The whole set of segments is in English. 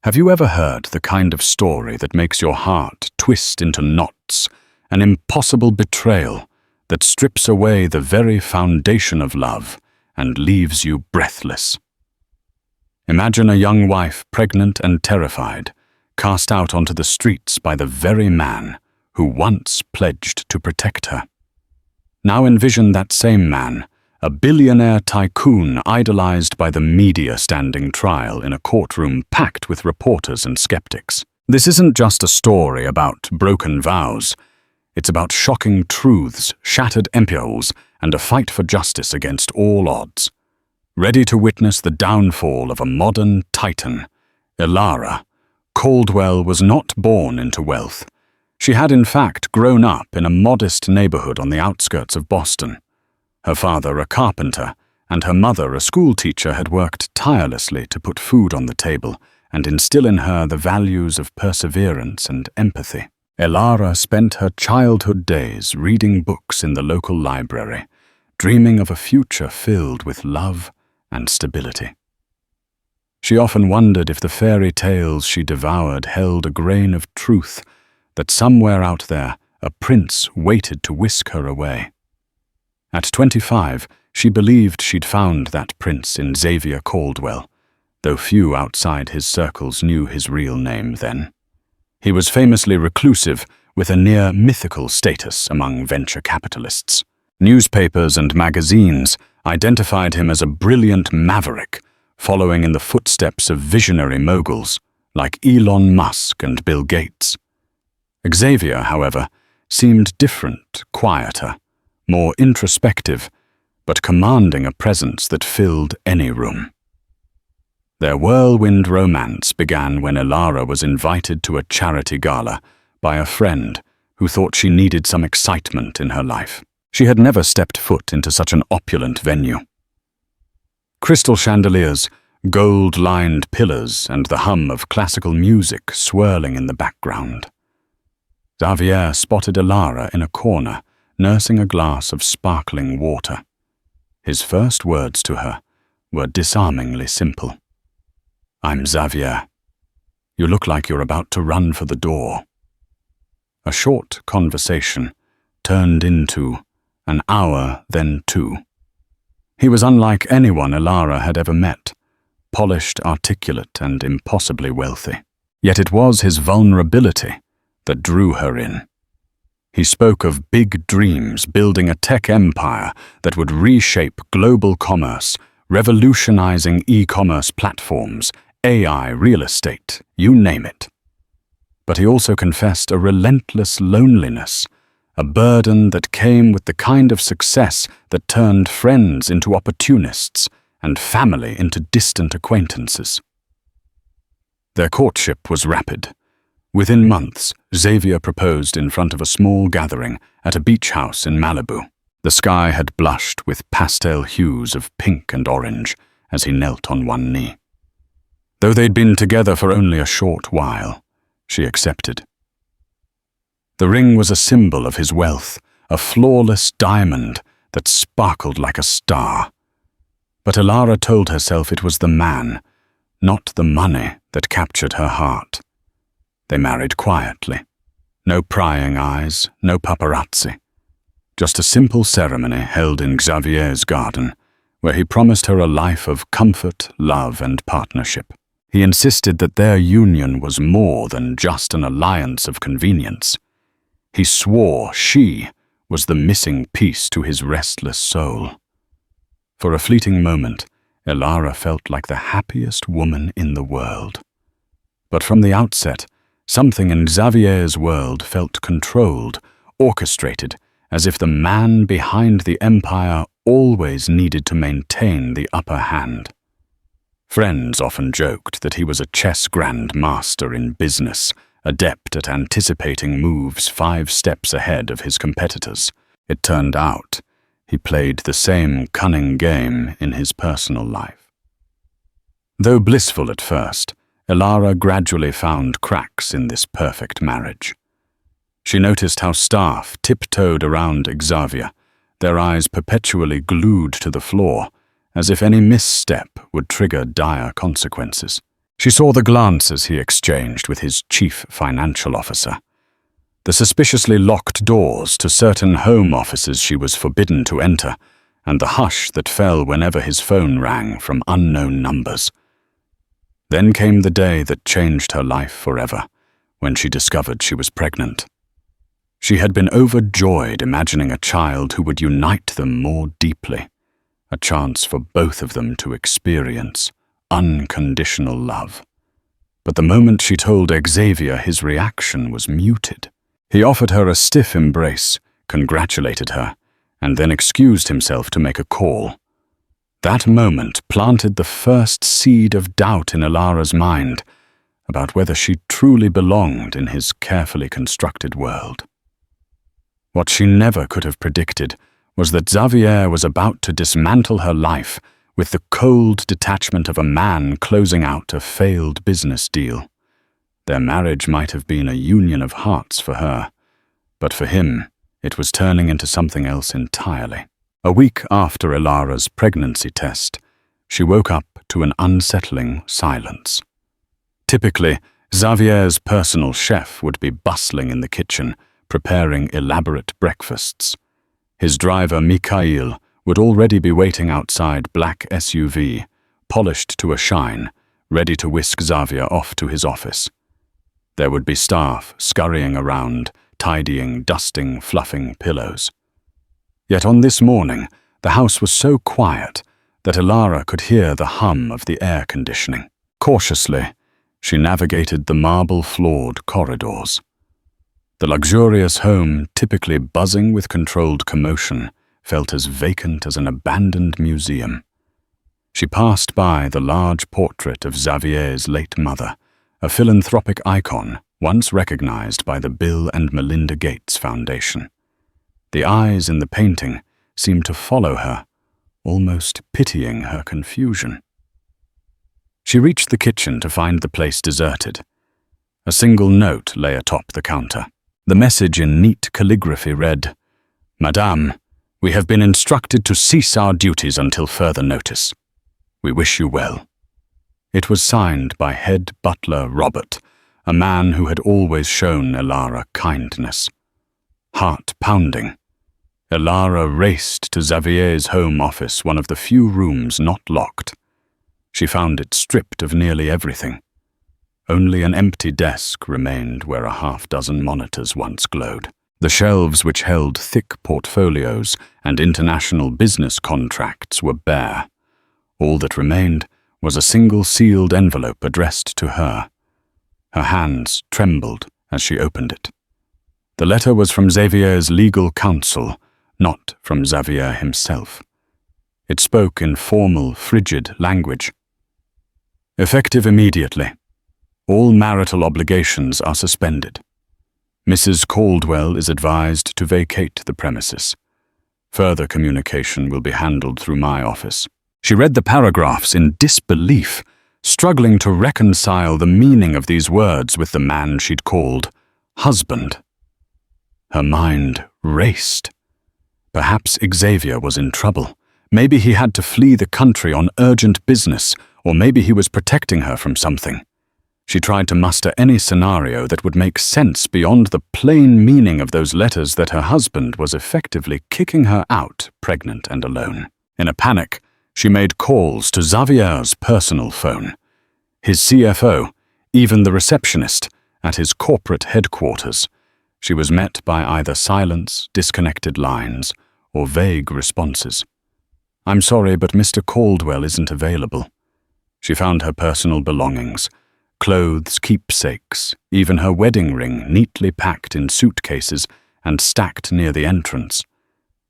Have you ever heard the kind of story that makes your heart twist into knots, an impossible betrayal that strips away the very foundation of love and leaves you breathless? Imagine a young wife, pregnant and terrified, cast out onto the streets by the very man who once pledged to protect her. Now envision that same man, a billionaire tycoon idolized by the media standing trial in a courtroom packed with reporters and skeptics. This isn't just a story about broken vows. It's about shocking truths, shattered empires, and a fight for justice against all odds. Ready to witness the downfall of a modern titan, Elara Caldwell was not born into wealth. She had in fact grown up in a modest neighborhood on the outskirts of Boston. Her father, a carpenter, and her mother, a schoolteacher, had worked tirelessly to put food on the table and instill in her the values of perseverance and empathy. Elara spent her childhood days reading books in the local library, dreaming of a future filled with love and stability. She often wondered if the fairy tales she devoured held a grain of truth, that somewhere out there a prince waited to whisk her away. At 25, she believed she'd found that prince in Xavier Caldwell, though few outside his circles knew his real name then. He was famously reclusive, with a near-mythical status among venture capitalists. Newspapers and magazines identified him as a brilliant maverick, following in the footsteps of visionary moguls like Elon Musk and Bill Gates. Xavier, however, seemed different, quieter, more introspective, but commanding a presence that filled any room. Their whirlwind romance began when Elara was invited to a charity gala by a friend who thought she needed some excitement in her life. She had never stepped foot into such an opulent venue. Crystal chandeliers, gold-lined pillars, and the hum of classical music swirling in the background. Xavier spotted Elara in a corner, nursing a glass of sparkling water. His first words to her were disarmingly simple. "I'm Xavier. You look like you're about to run for the door." A short conversation turned into an hour, then two. He was unlike anyone Elara had ever met, polished, articulate, and impossibly wealthy. Yet it was his vulnerability that drew her in. He spoke of big dreams, building a tech empire that would reshape global commerce, revolutionizing e-commerce platforms, AI, real estate, you name it. But he also confessed a relentless loneliness, a burden that came with the kind of success that turned friends into opportunists and family into distant acquaintances. Their courtship was rapid. Within months, Xavier proposed in front of a small gathering at a beach house in Malibu. The sky had blushed with pastel hues of pink and orange as he knelt on one knee. Though they'd been together for only a short while, she accepted. The ring was a symbol of his wealth, a flawless diamond that sparkled like a star. But Elara told herself it was the man, not the money, that captured her heart. They married quietly. No prying eyes, no paparazzi. Just a simple ceremony held in Xavier's garden, where he promised her a life of comfort, love, and partnership. He insisted that their union was more than just an alliance of convenience. He swore she was the missing piece to his restless soul. For a fleeting moment, Elara felt like the happiest woman in the world. But from the outset, something in Xavier's world felt controlled, orchestrated, as if the man behind the empire always needed to maintain the upper hand. Friends often joked that he was a chess grandmaster in business, adept at anticipating moves 5 steps ahead of his competitors. It turned out he played the same cunning game in his personal life. Though blissful at first, Elara gradually found cracks in this perfect marriage. She noticed how staff tiptoed around Xavier, their eyes perpetually glued to the floor, as if any misstep would trigger dire consequences. She saw the glances he exchanged with his chief financial officer, the suspiciously locked doors to certain home offices she was forbidden to enter, and the hush that fell whenever his phone rang from unknown numbers. Then came the day that changed her life forever, when she discovered she was pregnant. She had been overjoyed imagining a child who would unite them more deeply, a chance for both of them to experience unconditional love. But the moment she told Xavier, his reaction was muted. He offered her a stiff embrace, congratulated her, and then excused himself to make a call. That moment planted the first seed of doubt in Ilara's mind about whether she truly belonged in his carefully constructed world. What she never could have predicted was that Xavier was about to dismantle her life with the cold detachment of a man closing out a failed business deal. Their marriage might have been a union of hearts for her, but for him, it was turning into something else entirely. A week after Ilara's pregnancy test, she woke up to an unsettling silence. Typically, Xavier's personal chef would be bustling in the kitchen, preparing elaborate breakfasts. His driver, Mikhail, would already be waiting outside black SUV, polished to a shine, ready to whisk Xavier off to his office. There would be staff scurrying around, tidying, dusting, fluffing pillows. Yet on this morning, the house was so quiet that Ilara could hear the hum of the air conditioning. Cautiously, she navigated the marble-floored corridors. The luxurious home, typically buzzing with controlled commotion, felt as vacant as an abandoned museum. She passed by the large portrait of Xavier's late mother, a philanthropic icon once recognized by the Bill and Melinda Gates Foundation. The eyes in the painting seemed to follow her, almost pitying her confusion. She reached the kitchen to find the place deserted. A single note lay atop the counter. The message in neat calligraphy read, "Madame, we have been instructed to cease our duties until further notice. We wish you well." It was signed by head butler Robert, a man who had always shown Ilara kindness. Heart pounding, Ilara raced to Xavier's home office, one of the few rooms not locked. She found it stripped of nearly everything. Only an empty desk remained where a half-dozen monitors once glowed. The shelves which held thick portfolios and international business contracts were bare. All that remained was a single sealed envelope addressed to her. Her hands trembled as she opened it. The letter was from Xavier's legal counsel, not from Xavier himself. It spoke in formal, frigid language. "Effective immediately. All marital obligations are suspended. Mrs. Caldwell is advised to vacate the premises. Further communication will be handled through my office." She read the paragraphs in disbelief, struggling to reconcile the meaning of these words with the man she'd called husband. Her mind raced. Perhaps Xavier was in trouble. Maybe he had to flee the country on urgent business, or maybe he was protecting her from something. She tried to muster any scenario that would make sense beyond the plain meaning of those letters that her husband was effectively kicking her out, pregnant and alone. In a panic, she made calls to Xavier's personal phone, his CFO, even the receptionist at his corporate headquarters. She was met by either silence, disconnected lines, or vague responses. "I'm sorry, but Mr. Caldwell isn't available." She found her personal belongings, clothes, keepsakes, even her wedding ring neatly packed in suitcases and stacked near the entrance.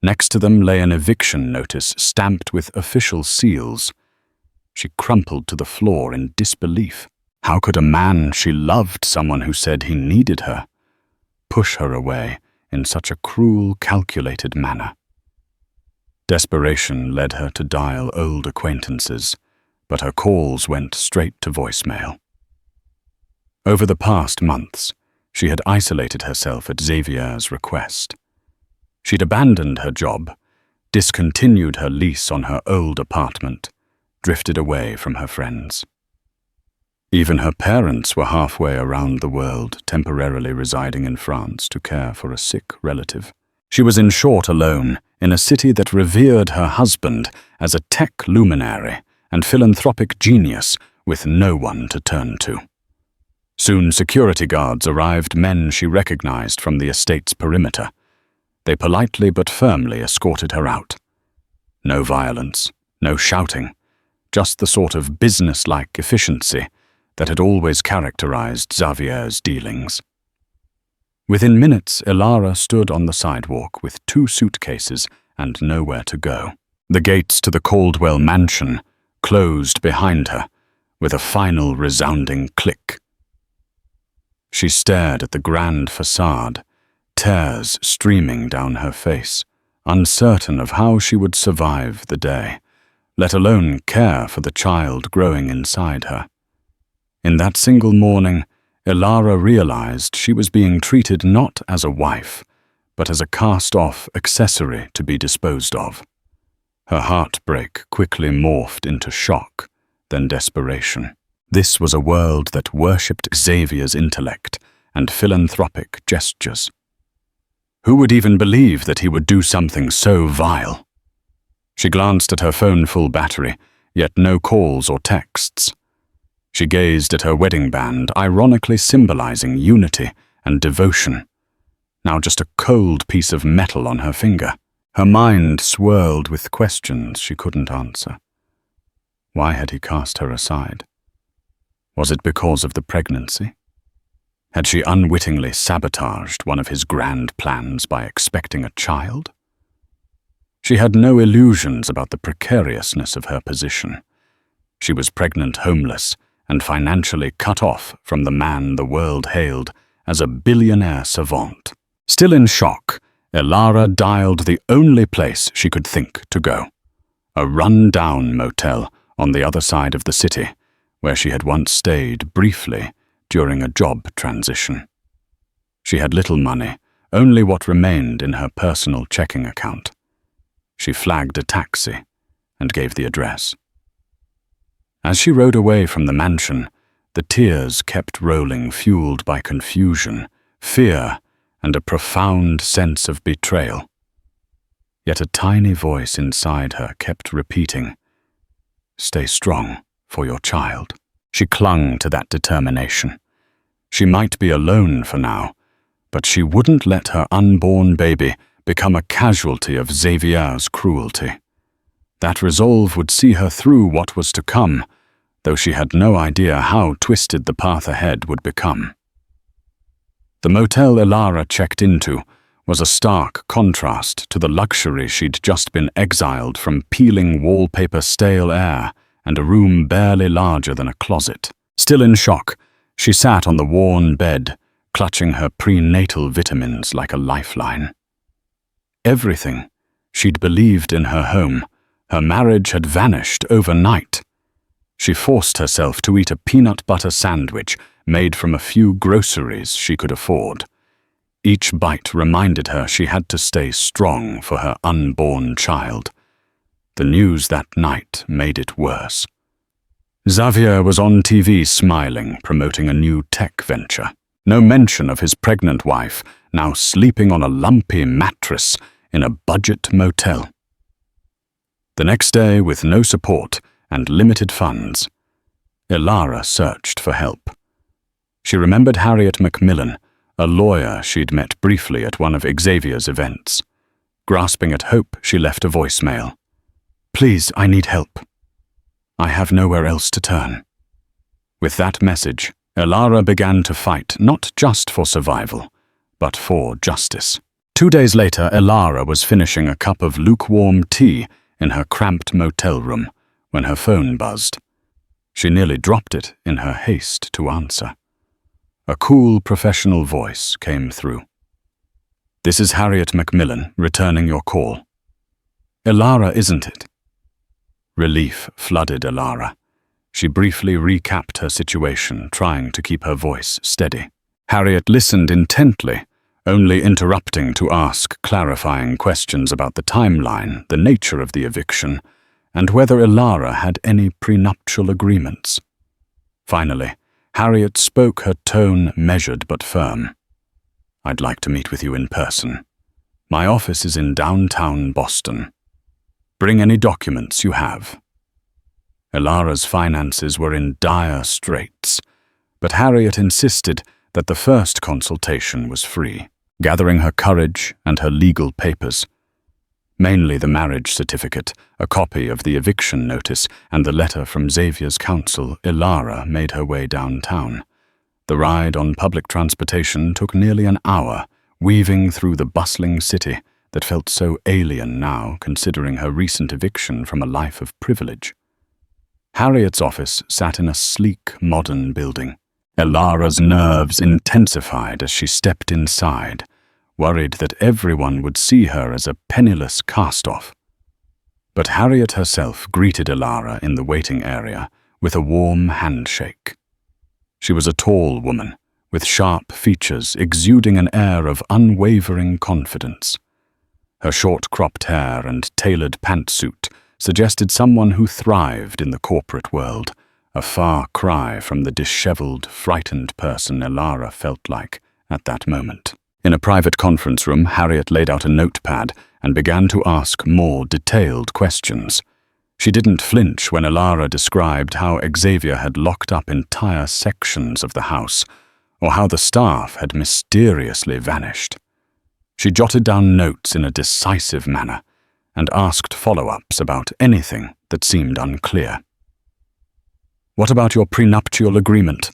Next to them lay an eviction notice stamped with official seals. She crumpled to the floor in disbelief. How could a man she loved, someone who said he needed her, push her away in such a cruel, calculated manner? Desperation led her to dial old acquaintances, but her calls went straight to voicemail. Over the past months, she had isolated herself at Xavier's request. She'd abandoned her job, discontinued her lease on her old apartment, drifted away from her friends. Even her parents were halfway around the world, temporarily residing in France to care for a sick relative. She was in short alone, in a city that revered her husband as a tech luminary and philanthropic genius with no one to turn to. Soon security guards arrived, men she recognized from the estate's perimeter. They politely but firmly escorted her out. No violence, no shouting, just the sort of business-like efficiency that had always characterized Xavier's dealings. Within minutes, Elara stood on the sidewalk with 2 suitcases and nowhere to go. The gates to the Caldwell mansion closed behind her with a final resounding click. She stared at the grand facade, tears streaming down her face, uncertain of how she would survive the day, let alone care for the child growing inside her. In that single morning, Elara realized she was being treated not as a wife, but as a cast-off accessory to be disposed of. Her heartbreak quickly morphed into shock, then desperation. This was a world that worshipped Xavier's intellect and philanthropic gestures. Who would even believe that he would do something so vile? She glanced at her phone full battery, yet no calls or texts. She gazed at her wedding band, ironically symbolizing unity and devotion, now just a cold piece of metal on her finger. Her mind swirled with questions she couldn't answer. Why had he cast her aside? Was it because of the pregnancy? Had she unwittingly sabotaged one of his grand plans by expecting a child? She had no illusions about the precariousness of her position. She was pregnant, homeless, and financially cut off from the man the world hailed as a billionaire savant. Still in shock, Elara dialed the only place she could think to go, a run-down motel on the other side of the city, where she had once stayed briefly during a job transition. She had little money, only what remained in her personal checking account. She flagged a taxi and gave the address. As she rode away from the mansion, the tears kept rolling, fueled by confusion, fear, and a profound sense of betrayal. Yet a tiny voice inside her kept repeating, "Stay strong for your child." She clung to that determination. She might be alone for now, but she wouldn't let her unborn baby become a casualty of Xavier's cruelty. That resolve would see her through what was to come, though she had no idea how twisted the path ahead would become. The motel Elara checked into was a stark contrast to the luxury she'd just been exiled from, peeling wallpaper, stale air, and a room barely larger than a closet. Still in shock, she sat on the worn bed, clutching her prenatal vitamins like a lifeline. Everything she'd believed in her home, her marriage, had vanished overnight. She forced herself to eat a peanut butter sandwich made from a few groceries she could afford. Each bite reminded her she had to stay strong for her unborn child. The news that night made it worse. Xavier was on TV smiling, promoting a new tech venture. No mention of his pregnant wife, now sleeping on a lumpy mattress in a budget motel. The next day, with no support and limited funds, Elara searched for help. She remembered Harriet Macmillan, a lawyer she'd met briefly at one of Xavier's events. Grasping at hope, she left a voicemail. "Please, I need help. I have nowhere else to turn." With that message, Elara began to fight not just for survival, but for justice. 2 days later, Elara was finishing a cup of lukewarm tea in her cramped motel room when her phone buzzed. She nearly dropped it in her haste to answer. A cool, professional voice came through. "This is Harriet Macmillan, returning your call." "Elara, isn't it?" Relief flooded Elara. She briefly recapped her situation, trying to keep her voice steady. Harriet listened intently, only interrupting to ask clarifying questions about the timeline, the nature of the eviction, and whether Elara had any prenuptial agreements. Finally, Harriet spoke, her tone measured but firm. "I'd like to meet with you in person. My office is in downtown Boston. Bring any documents you have." Elara's finances were in dire straits, but Harriet insisted that the first consultation was free. Gathering her courage and her legal papers, mainly the marriage certificate, a copy of the eviction notice, and the letter from Xavier's counsel, Elara made her way downtown. The ride on public transportation took nearly an hour, weaving through the bustling city that felt so alien now, considering her recent eviction from a life of privilege. Harriet's office sat in a sleek, modern building. Elara's nerves intensified as she stepped inside, worried that everyone would see her as a penniless cast-off. But Harriet herself greeted Elara in the waiting area with a warm handshake. She was a tall woman, with sharp features exuding an air of unwavering confidence. Her short-cropped hair and tailored pantsuit suggested someone who thrived in the corporate world, a far cry from the disheveled, frightened person Elara felt like at that moment. In a private conference room, Harriet laid out a notepad and began to ask more detailed questions. She didn't flinch when Elara described how Xavier had locked up entire sections of the house, or how the staff had mysteriously vanished. She jotted down notes in a decisive manner and asked follow-ups about anything that seemed unclear. "What about your prenuptial agreement?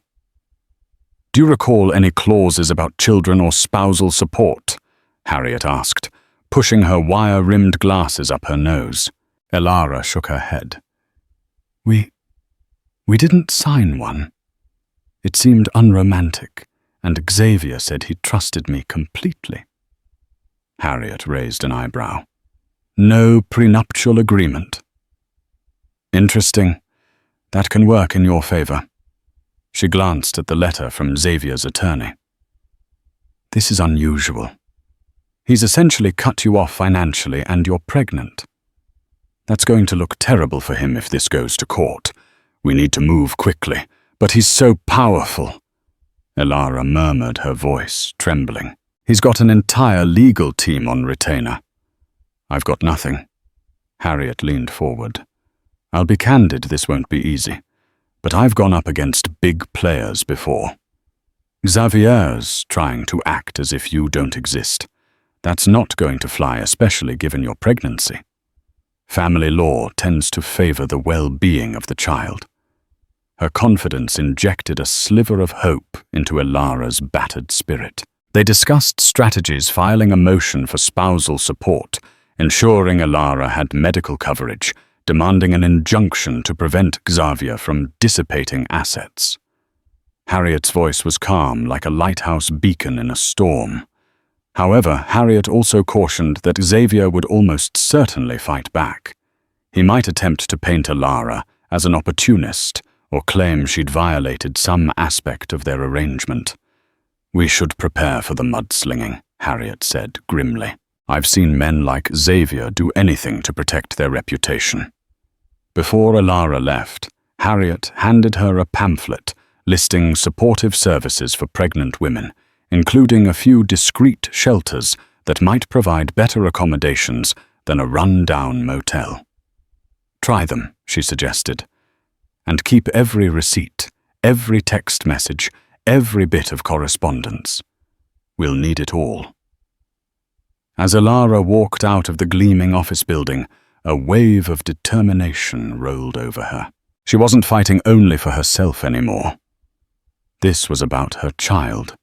Do you recall any clauses about children or spousal support?" Harriet asked, pushing her wire-rimmed glasses up her nose. Elara shook her head. We didn't sign one. It seemed unromantic, and Xavier said he trusted me completely." Harriet raised an eyebrow. "No prenuptial agreement." "Interesting. That can work in your favor." She glanced at the letter from Xavier's attorney. "This is unusual. He's essentially cut you off financially and you're pregnant. That's going to look terrible for him if this goes to court. We need to move quickly, but he's so powerful." Elara murmured, her voice trembling. "He's got an entire legal team on retainer." "I've got nothing." Harriet leaned forward. "I'll be candid, this won't be easy, but I've gone up against big players before. Xavier's trying to act as if you don't exist. That's not going to fly, especially given your pregnancy. Family law tends to favor the well-being of the child." Her confidence injected a sliver of hope into Elara's battered spirit. They discussed strategies, filing a motion for spousal support, ensuring Elara had medical coverage, demanding an injunction to prevent Xavier from dissipating assets. Harriet's voice was calm, like a lighthouse beacon in a storm. However, Harriet also cautioned that Xavier would almost certainly fight back. He might attempt to paint Elara as an opportunist or claim she'd violated some aspect of their arrangement. "We should prepare for the mudslinging," Harriet said grimly. "I've seen men like Xavier do anything to protect their reputation." Before Elara left, Harriet handed her a pamphlet listing supportive services for pregnant women, including a few discreet shelters that might provide better accommodations than a run-down motel. "Try them," she suggested, "and keep every receipt, every text message, every bit of correspondence. We'll need it all." As Elara walked out of the gleaming office building, a wave of determination rolled over her. She wasn't fighting only for herself anymore. This was about her child.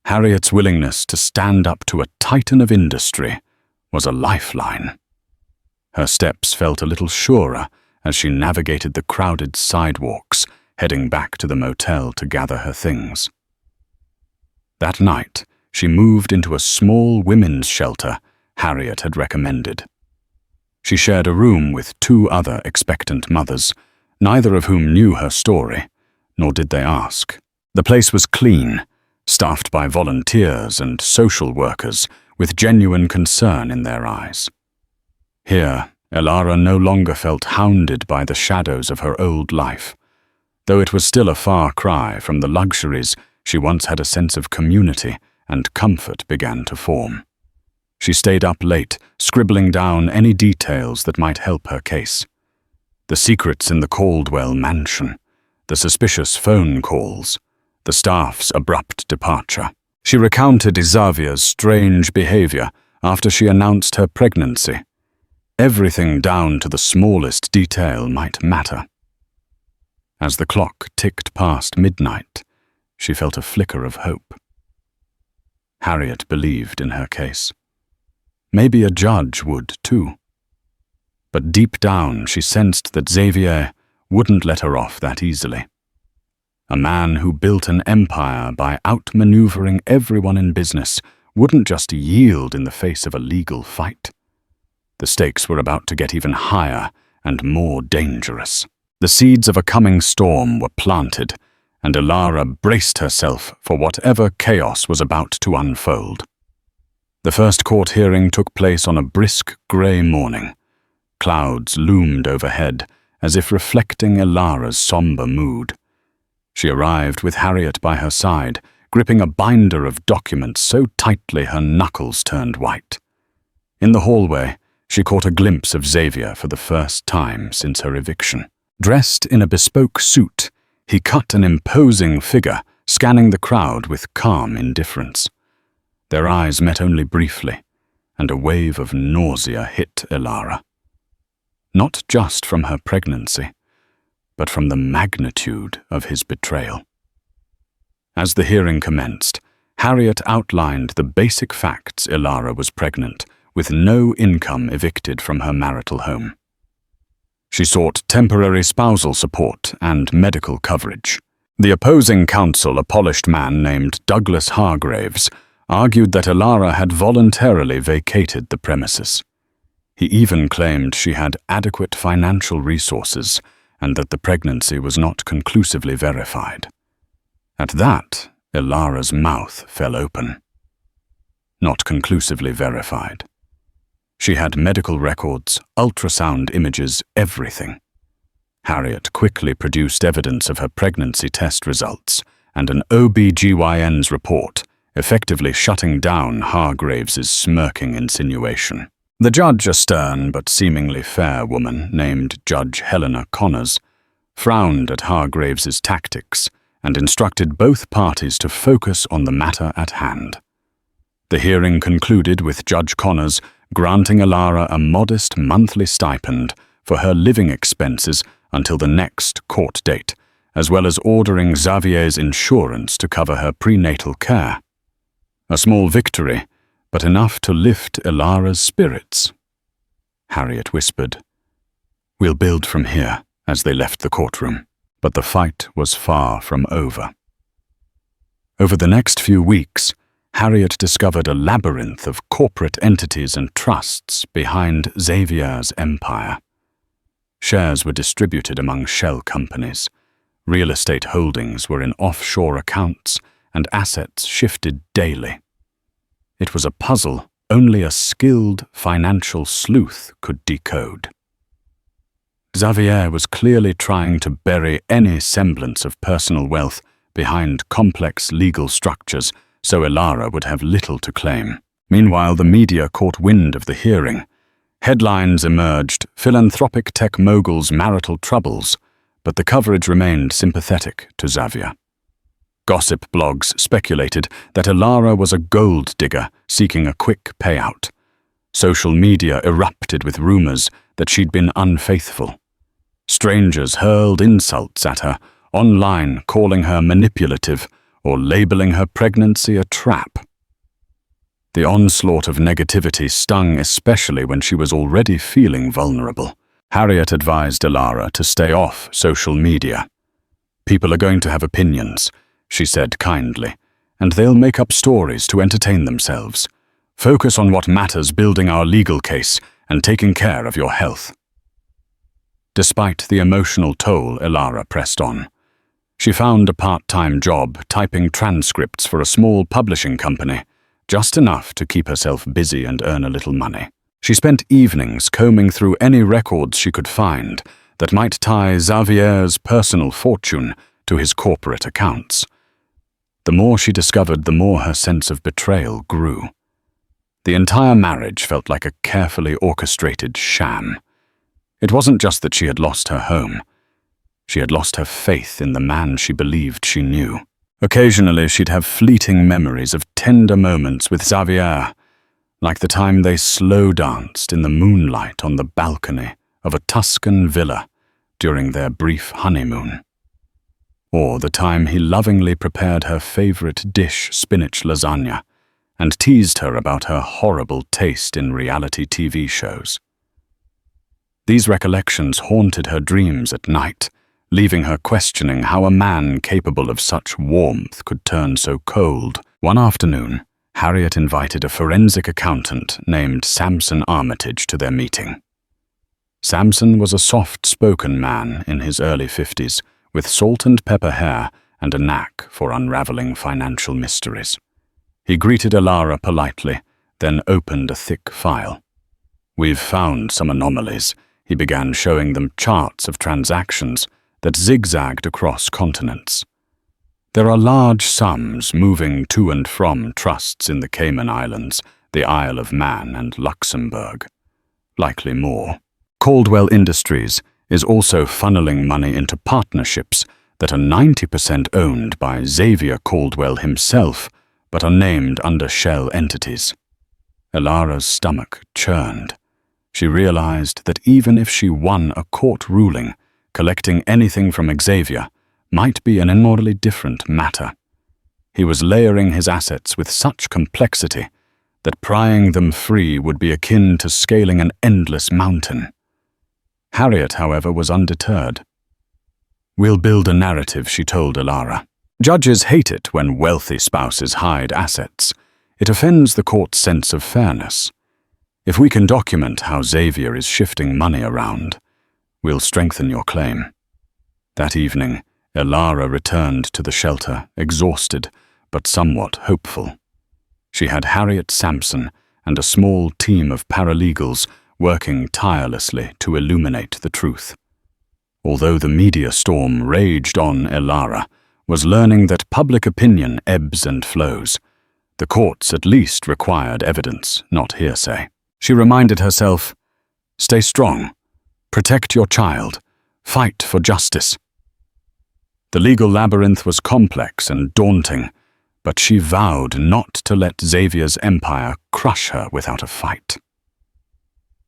Harriet's willingness to stand up to a titan of industry was a lifeline. Her steps felt a little surer as she navigated the crowded sidewalks, heading back to the motel to gather her things. That night, she moved into a small women's shelter Harriet had recommended. She shared a room with 2 other expectant mothers, neither of whom knew her story, nor did they ask. The place was clean, staffed by volunteers and social workers with genuine concern in their eyes. Here, Elara no longer felt hounded by the shadows of her old life. though it was still a far cry from the luxuries she once had. A sense of community and comfort began to form. She stayed up late, scribbling down any details that might help her case. The secrets in the Caldwell mansion, the suspicious phone calls, the staff's abrupt departure. She recounted Xavier's strange behavior after she announced her pregnancy. Everything down to the smallest detail might matter. As the clock ticked past midnight, she felt a flicker of hope. Harriet believed in her case. Maybe a judge would too. But deep down she sensed that Xavier wouldn't let her off that easily. A man who built an empire by outmaneuvering everyone in business wouldn't just yield in the face of a legal fight. The stakes were about to get even higher and more dangerous. The seeds of a coming storm were planted, and Elara braced herself for whatever chaos was about to unfold. The first court hearing took place on a brisk grey morning. Clouds loomed overhead, as if reflecting Elara's somber mood. She arrived with Harriet by her side, gripping a binder of documents so tightly her knuckles turned white. In the hallway, she caught a glimpse of Xavier for the first time since her eviction. Dressed in a bespoke suit, he cut an imposing figure, scanning the crowd with calm indifference. Their eyes met only briefly, and a wave of nausea hit Elara. Not just from her pregnancy, but from the magnitude of his betrayal. As the hearing commenced, Harriet outlined the basic facts. Elara was pregnant, with no income evicted from her marital home. She sought temporary spousal support and medical coverage. The opposing counsel, a polished man named Douglas Hargraves, argued that Elara had voluntarily vacated the premises. He even claimed she had adequate financial resources and that the pregnancy was not conclusively verified. At that, Elara's mouth fell open. Not conclusively verified. She had medical records, ultrasound images, everything. Harriet quickly produced evidence of her pregnancy test results and an OB-GYN's report, effectively shutting down Hargraves's smirking insinuation. The judge, a stern but seemingly fair woman named Judge Helena Connors, frowned at Hargraves's tactics and instructed both parties to focus on the matter at hand. The hearing concluded with Judge Connors granting Elara a modest monthly stipend for her living expenses until the next court date, as well as ordering Xavier's insurance to cover her prenatal care. A small victory, but enough to lift Elara's spirits. Harriet whispered, "We'll build from here," as they left the courtroom. But the fight was far from over. Over the next few weeks, Harriet discovered a labyrinth of corporate entities and trusts behind Xavier's empire. Shares were distributed among shell companies. Real estate holdings were in offshore accounts, and assets shifted daily. It was a puzzle only a skilled financial sleuth could decode. Xavier was clearly trying to bury any semblance of personal wealth behind complex legal structures, so Elara would have little to claim. Meanwhile, the media caught wind of the hearing. Headlines emerged, philanthropic tech mogul's marital troubles, but the coverage remained sympathetic to Xavier. Gossip blogs speculated that Elara was a gold digger seeking a quick payout. Social media erupted with rumors that she'd been unfaithful. Strangers hurled insults at her, online calling her manipulative or labeling her pregnancy a trap. The onslaught of negativity stung especially when she was already feeling vulnerable. Harriet advised Elara to stay off social media. "People are going to have opinions," she said kindly, "and they'll make up stories to entertain themselves. Focus on what matters, building our legal case and taking care of your health." Despite the emotional toll, Elara pressed on. She found a part-time job typing transcripts for a small publishing company, just enough to keep herself busy and earn a little money. She spent evenings combing through any records she could find, that might tie Xavier's personal fortune to his corporate accounts. The more she discovered, the more her sense of betrayal grew. The entire marriage felt like a carefully orchestrated sham. It wasn't just that she had lost her home. She had lost her faith in the man she believed she knew. Occasionally, she'd have fleeting memories of tender moments with Xavier, like the time they slow danced in the moonlight on the balcony of a Tuscan villa during their brief honeymoon. Or the time he lovingly prepared her favorite dish, spinach lasagna, and teased her about her horrible taste in reality TV shows. These recollections haunted her dreams at night, leaving her questioning how a man capable of such warmth could turn so cold. One afternoon, Harriet invited a forensic accountant named Samson Armitage to their meeting. Samson was a soft-spoken man in his early 50s, with salt and pepper hair and a knack for unraveling financial mysteries. He greeted Elara politely, then opened a thick file. "We've found some anomalies," he began, showing them charts of transactions that zigzagged across continents. "There are large sums moving to and from trusts in the Cayman Islands, the Isle of Man, and Luxembourg. Likely more. Caldwell Industries is also funneling money into partnerships that are 90% owned by Xavier Caldwell himself, but are named under shell entities." Elara's stomach churned. She realized that even if she won a court ruling, collecting anything from Xavier might be an entirely different matter. He was layering his assets with such complexity that prying them free would be akin to scaling an endless mountain. Harriet, however, was undeterred. "We'll build a narrative," she told Elara. "Judges hate it when wealthy spouses hide assets. It offends the court's sense of fairness. If we can document how Xavier is shifting money around, we'll strengthen your claim." That evening, Elara returned to the shelter, exhausted, but somewhat hopeful. She had Harriet Sampson and a small team of paralegals working tirelessly to illuminate the truth. Although the media storm raged on, Elara was learning that public opinion ebbs and flows. The courts at least required evidence, not hearsay. She reminded herself, "Stay strong. Protect your child. Fight for justice." The legal labyrinth was complex and daunting, but she vowed not to let Xavier's empire crush her without a fight.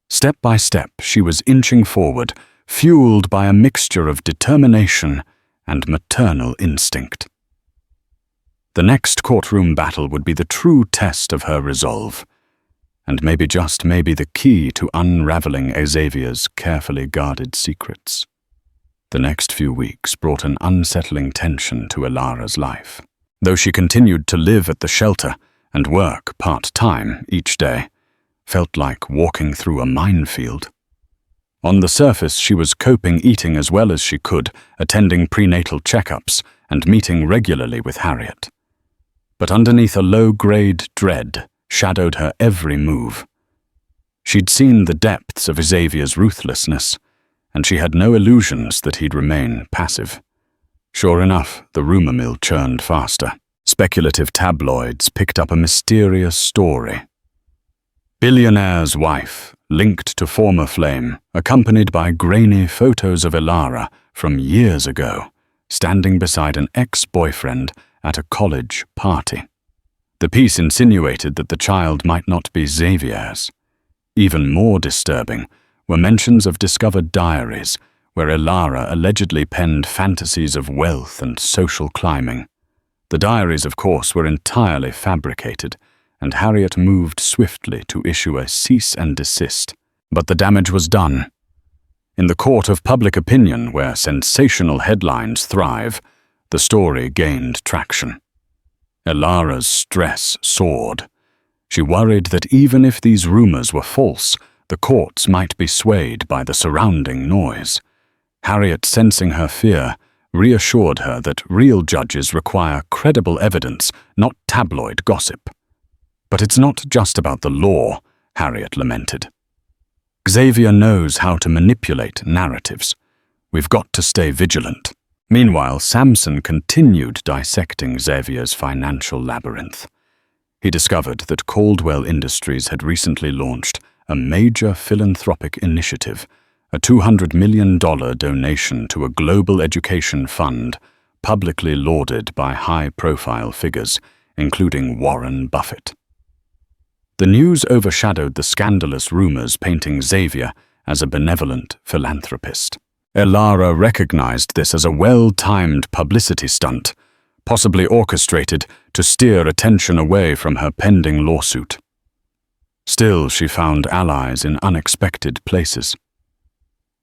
Step by step, she was inching forward, fueled by a mixture of determination and maternal instinct. The next courtroom battle would be the true test of her resolve, and maybe, just maybe, the key to unraveling Xavier's carefully guarded secrets. The next few weeks brought an unsettling tension to Elara's life. Though she continued to live at the shelter and work part-time each day, felt like walking through a minefield. On the surface, she was coping, eating as well as she could, attending prenatal checkups, and meeting regularly with Harriet. But underneath a low-grade dread shadowed her every move. She'd seen the depths of Xavier's ruthlessness, and she had no illusions that he'd remain passive. Sure enough, the rumor mill churned faster. Speculative tabloids picked up a mysterious story. Billionaire's wife, linked to former flame, accompanied by grainy photos of Elara from years ago, standing beside an ex-boyfriend at a college party. The piece insinuated that the child might not be Xavier's. Even more disturbing were mentions of discovered diaries where Elara allegedly penned fantasies of wealth and social climbing. The diaries, of course, were entirely fabricated, and Harriet moved swiftly to issue a cease and desist. But the damage was done. In the court of public opinion, where sensational headlines thrive, the story gained traction. Elara's stress soared. She worried that even if these rumors were false, the courts might be swayed by the surrounding noise. Harriet, sensing her fear, reassured her that real judges require credible evidence, not tabloid gossip. "But it's not just about the law," Harriet lamented. "Xavier knows how to manipulate narratives. We've got to stay vigilant. Meanwhile, Samson continued dissecting Xavier's financial labyrinth. He discovered that Caldwell Industries had recently launched a major philanthropic initiative, a $200 million donation to a global education fund publicly lauded by high-profile figures, including Warren Buffett. The news overshadowed the scandalous rumors painting Xavier as a benevolent philanthropist. Elara recognized this as a well-timed publicity stunt, possibly orchestrated to steer attention away from her pending lawsuit. Still, she found allies in unexpected places.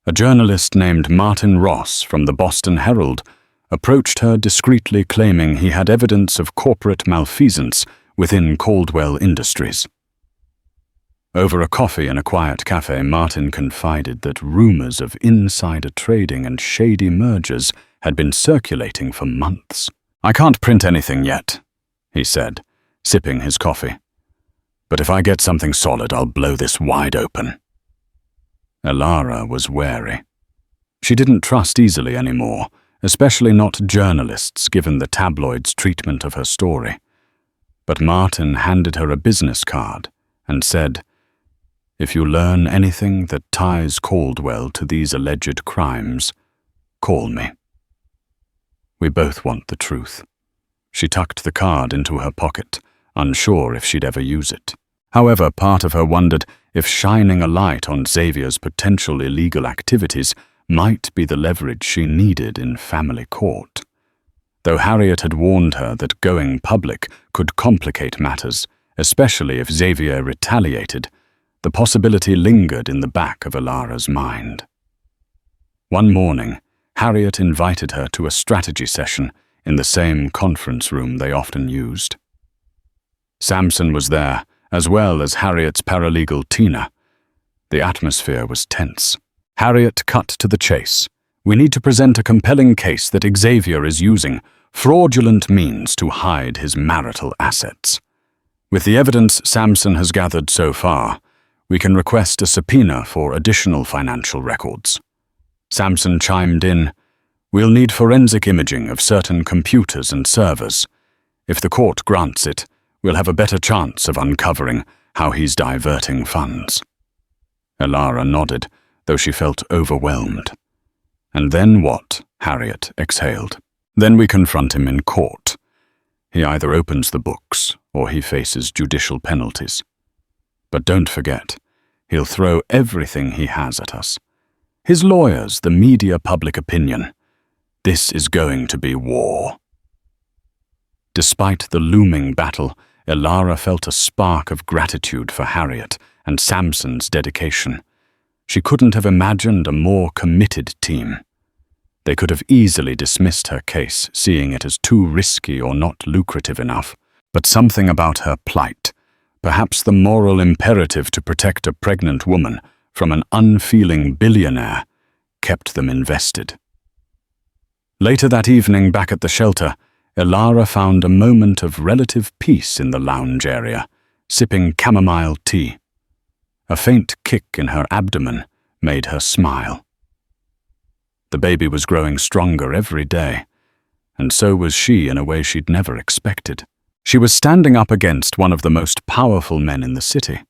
A journalist named Martin Ross from the Boston Herald approached her discreetly, claiming he had evidence of corporate malfeasance within Caldwell Industries. Over a coffee in a quiet cafe, Martin confided that rumors of insider trading and shady mergers had been circulating for months. "I can't print anything yet," he said, sipping his coffee. "But if I get something solid, I'll blow this wide open." Elara was wary. She didn't trust easily anymore, especially not journalists, given the tabloids' treatment of her story. But Martin handed her a business card and said, "If you learn anything that ties Caldwell to these alleged crimes, call me." "We both want the truth." She tucked the card into her pocket, unsure if she'd ever use it. However, part of her wondered if shining a light on Xavier's potential illegal activities might be the leverage she needed in family court. Though Harriet had warned her that going public could complicate matters, especially if Xavier retaliated, the possibility lingered in the back of Elara's mind. One morning, Harriet invited her to a strategy session in the same conference room they often used. Samson was there, as well as Harriet's paralegal Tina. The atmosphere was tense. Harriet cut to the chase. "We need to present a compelling case that Xavier is using fraudulent means to hide his marital assets. With the evidence Samson has gathered so far, we can request a subpoena for additional financial records." Samson chimed in, "We'll need forensic imaging of certain computers and servers. If the court grants it, we'll have a better chance of uncovering how he's diverting funds." Elara nodded, though she felt overwhelmed. "And then what?" Harriet exhaled. "Then we confront him in court. He either opens the books or he faces judicial penalties. But don't forget, he'll throw everything he has at us. His lawyers, the media, public opinion. This is going to be war." Despite the looming battle, Elara felt a spark of gratitude for Harriet and Samson's dedication. She couldn't have imagined a more committed team. They could have easily dismissed her case, seeing it as too risky or not lucrative enough. But something about her plight, perhaps the moral imperative to protect a pregnant woman from an unfeeling billionaire, kept them invested. Later that evening, back at the shelter, Elara found a moment of relative peace in the lounge area, sipping chamomile tea. A faint kick in her abdomen made her smile. The baby was growing stronger every day, and so was she in a way she'd never expected. She was standing up against one of the most powerful men in the city,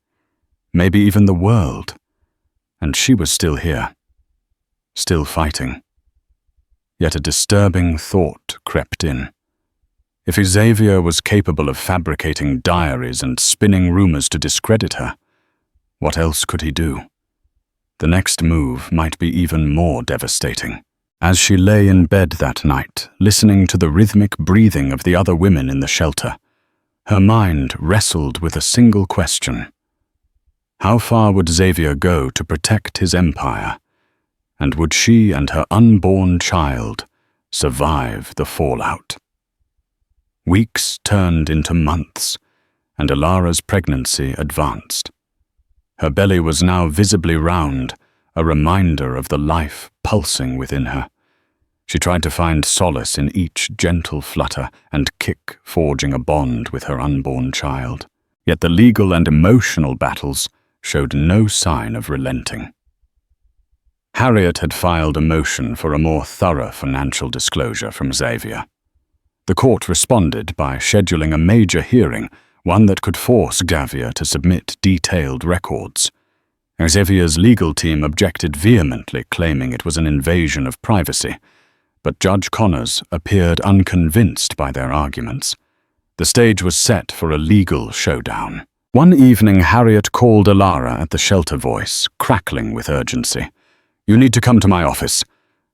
maybe even the world, and she was still here, still fighting. Yet a disturbing thought crept in. If Xavier was capable of fabricating diaries and spinning rumors to discredit her, what else could he do? The next move might be even more devastating. As she lay in bed that night, listening to the rhythmic breathing of the other women in the shelter, her mind wrestled with a single question. How far would Xavier go to protect his empire? And would she and her unborn child survive the fallout? Weeks turned into months, and Elara's pregnancy advanced. Her belly was now visibly round, a reminder of the life pulsing within her. She tried to find solace in each gentle flutter and kick, forging a bond with her unborn child. Yet the legal and emotional battles showed no sign of relenting. Harriet had filed a motion for a more thorough financial disclosure from Xavier. The court responded by scheduling a major hearing, one that could force Xavier to submit detailed records. Xavier's legal team objected vehemently, claiming it was an invasion of privacy, but Judge Connors appeared unconvinced by their arguments. The stage was set for a legal showdown. One evening, Harriet called Alara at the shelter voice, crackling with urgency. "You need to come to my office.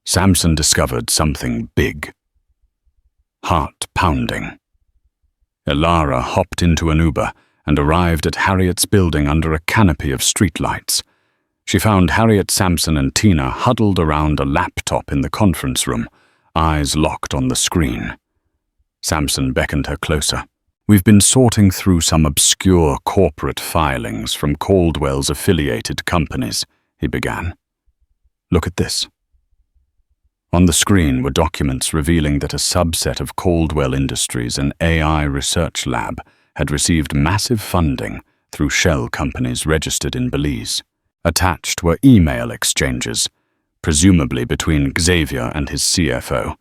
Samson discovered something big." Heart pounding. Alara hopped into an Uber and arrived at Harriet's building under a canopy of streetlights. She found Harriet, Samson, and Tina huddled around a laptop in the conference room, eyes locked on the screen. Samson beckoned her closer. "We've been sorting through some obscure corporate filings from Caldwell's affiliated companies," he began. "Look at this." On the screen were documents revealing that a subset of Caldwell Industries, an AI research lab, had received massive funding through shell companies registered in Belize. Attached were email exchanges, presumably between Xavier and his CFO,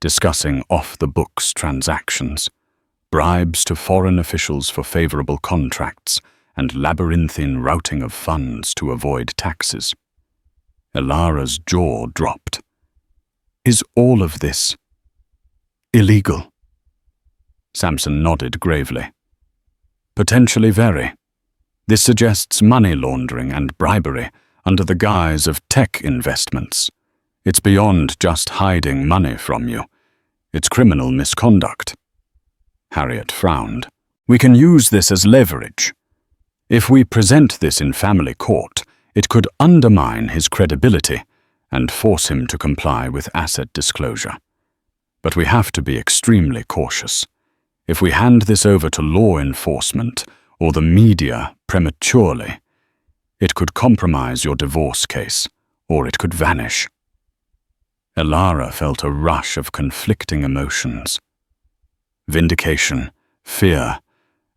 discussing off-the-books transactions, bribes to foreign officials for favorable contracts, and labyrinthine routing of funds to avoid taxes. Alara's jaw dropped. "Is all of this illegal?" Samson nodded gravely. "Potentially very. This suggests money laundering and bribery under the guise of tech investments. It's beyond just hiding money from you. It's criminal misconduct." Harriet frowned. "We can use this as leverage. If we present this in family court, it could undermine his credibility and force him to comply with asset disclosure. But we have to be extremely cautious. If we hand this over to law enforcement or the media prematurely, it could compromise your divorce case, or it could vanish." Alara felt a rush of conflicting emotions. Vindication, fear,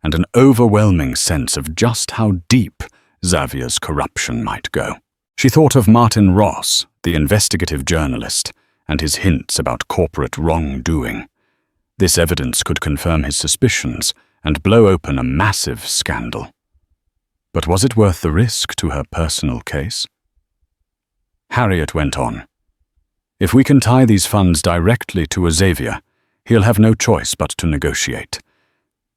and an overwhelming sense of just how deep Xavier's corruption might go. She thought of Martin Ross, the investigative journalist, and his hints about corporate wrongdoing. This evidence could confirm his suspicions and blow open a massive scandal. But was it worth the risk to her personal case? Harriet went on. "If we can tie these funds directly to Xavier, he'll have no choice but to negotiate.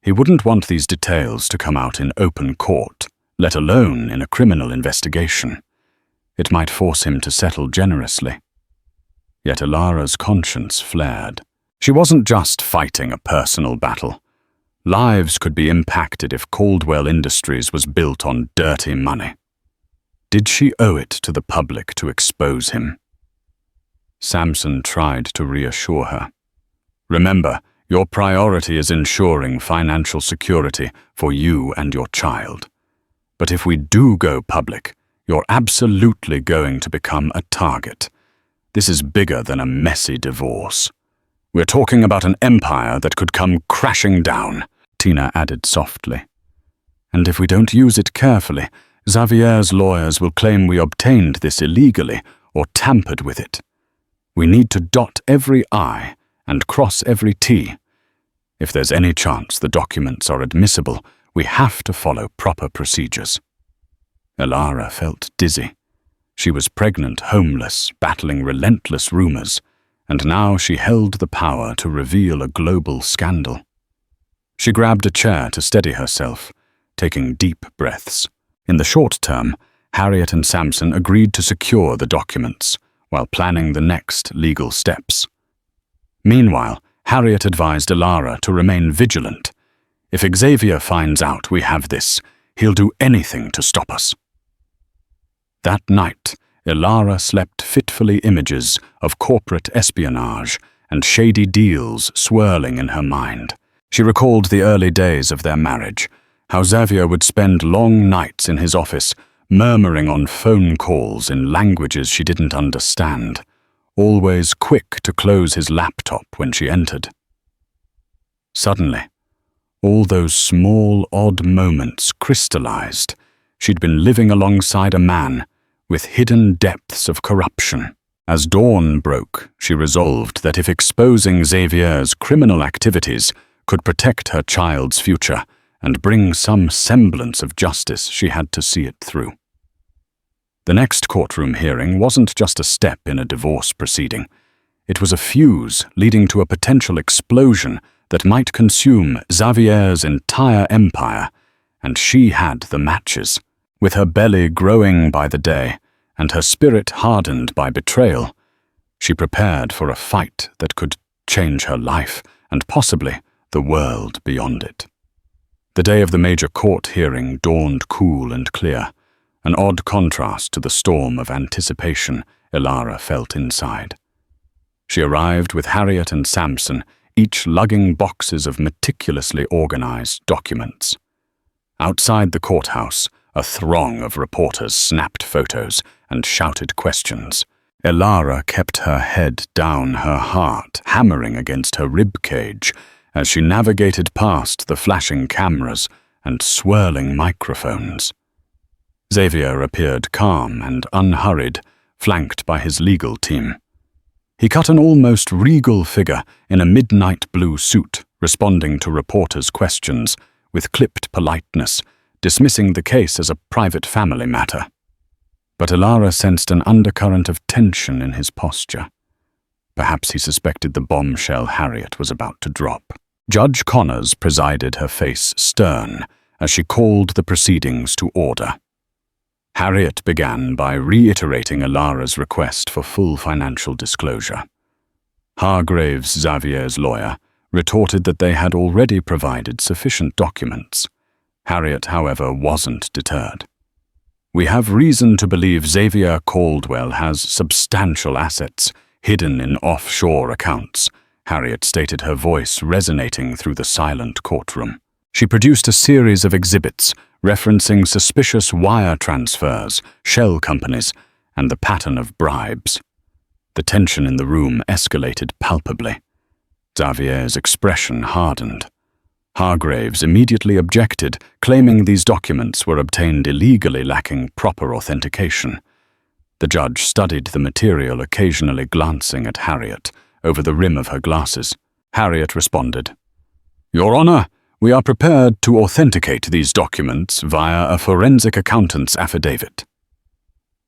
He wouldn't want these details to come out in open court, let alone in a criminal investigation. It might force him to settle generously." Yet Alara's conscience flared. She wasn't just fighting a personal battle. Lives could be impacted if Caldwell Industries was built on dirty money. Did she owe it to the public to expose him? Samson tried to reassure her. "Remember, your priority is ensuring financial security for you and your child. But if we do go public, you're absolutely going to become a target. This is bigger than a messy divorce. We're talking about an empire that could come crashing down," Tina added softly. "And if we don't use it carefully, Xavier's lawyers will claim we obtained this illegally or tampered with it. We need to dot every I and cross every T. If there's any chance the documents are admissible, we have to follow proper procedures." Alara felt dizzy. She was pregnant, homeless, battling relentless rumors, and now she held the power to reveal a global scandal. She grabbed a chair to steady herself, taking deep breaths. In the short term, Harriet and Samson agreed to secure the documents while planning the next legal steps. Meanwhile, Harriet advised Alara to remain vigilant. "If Xavier finds out we have this, he'll do anything to stop us." That night, Alara slept fitfully, images of corporate espionage and shady deals swirling in her mind. She recalled the early days of their marriage, how Xavier would spend long nights in his office, murmuring on phone calls in languages she didn't understand, always quick to close his laptop when she entered. Suddenly, all those small, odd moments crystallized. She'd been living alongside a man, with hidden depths of corruption. As dawn broke, she resolved that if exposing Xavier's criminal activities could protect her child's future and bring some semblance of justice, she had to see it through. The next courtroom hearing wasn't just a step in a divorce proceeding. It was a fuse leading to a potential explosion that might consume Xavier's entire empire, and she had the matches. With her belly growing by the day and her spirit hardened by betrayal, she prepared for a fight that could change her life and possibly the world beyond it. The day of the major court hearing dawned cool and clear, an odd contrast to the storm of anticipation Elara felt inside. She arrived with Harriet and Samson, each lugging boxes of meticulously organized documents. Outside the courthouse, a throng of reporters snapped photos and shouted questions. Elara kept her head down, her heart hammering against her rib cage as she navigated past the flashing cameras and swirling microphones. Xavier appeared calm and unhurried, flanked by his legal team. He cut an almost regal figure in a midnight blue suit, responding to reporters' questions with clipped politeness, dismissing the case as a private family matter. But Elara sensed an undercurrent of tension in his posture. Perhaps he suspected the bombshell Harriet was about to drop. Judge Connors presided, her face stern, as she called the proceedings to order. Harriet began by reiterating Elara's request for full financial disclosure. Hargraves, Xavier's lawyer, retorted that they had already provided sufficient documents. Harriet, however, wasn't deterred. "We have reason to believe Xavier Caldwell has substantial assets hidden in offshore accounts," Harriet stated, her voice resonating through the silent courtroom. She produced a series of exhibits referencing suspicious wire transfers, shell companies, and the pattern of bribes. The tension in the room escalated palpably. Xavier's expression hardened. Hargraves immediately objected, claiming these documents were obtained illegally, lacking proper authentication. The judge studied the material, occasionally glancing at Harriet over the rim of her glasses. Harriet responded, "Your Honor, we are prepared to authenticate these documents via a forensic accountant's affidavit."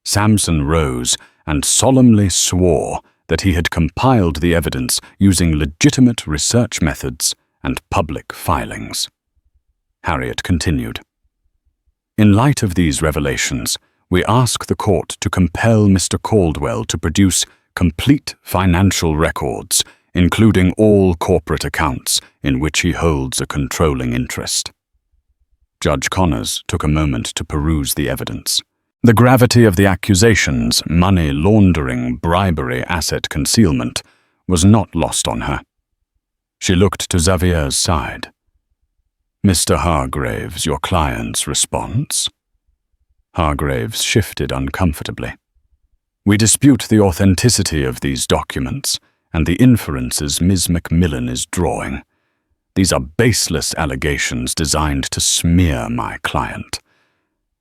Samson rose and solemnly swore that he had compiled the evidence using legitimate research methods and public filings. Harriet continued, "In light of these revelations, we ask the court to compel Mr. Caldwell to produce complete financial records, including all corporate accounts in which he holds a controlling interest." Judge Connors took a moment to peruse the evidence. The gravity of the accusations, money laundering, bribery, asset concealment, was not lost on her. She looked to Xavier's side. "Mr. Hargraves, your client's response?" Hargraves shifted uncomfortably. "We dispute the authenticity of these documents and the inferences Ms. Macmillan is drawing. These are baseless allegations designed to smear my client.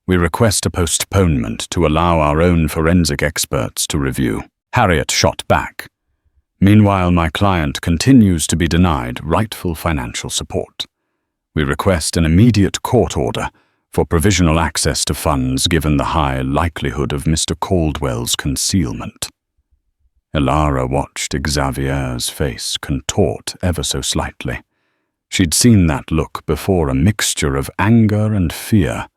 We request a postponement to allow our own forensic experts to review." Harriet shot back. "Meanwhile, my client continues to be denied rightful financial support. We request an immediate court order for provisional access to funds given the high likelihood of Mr. Caldwell's concealment." Elara watched Xavier's face contort ever so slightly. She'd seen that look before, a mixture of anger and fear,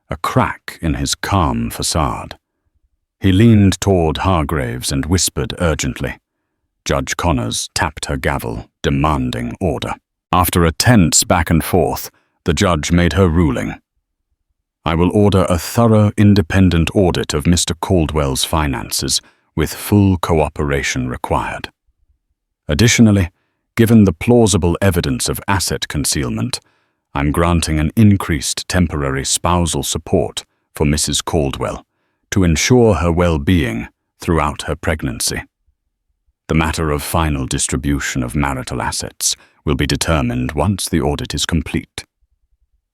a crack in his calm facade. He leaned toward Hargraves and whispered urgently. Judge Connors tapped her gavel, demanding order. After a tense back and forth, the judge made her ruling. "I will order a thorough, independent audit of Mr. Caldwell's finances, with full cooperation required. Additionally, given the plausible evidence of asset concealment, I'm granting an increased temporary spousal support for Mrs. Caldwell to ensure her well-being throughout her pregnancy. The matter of final distribution of marital assets will be determined once the audit is complete."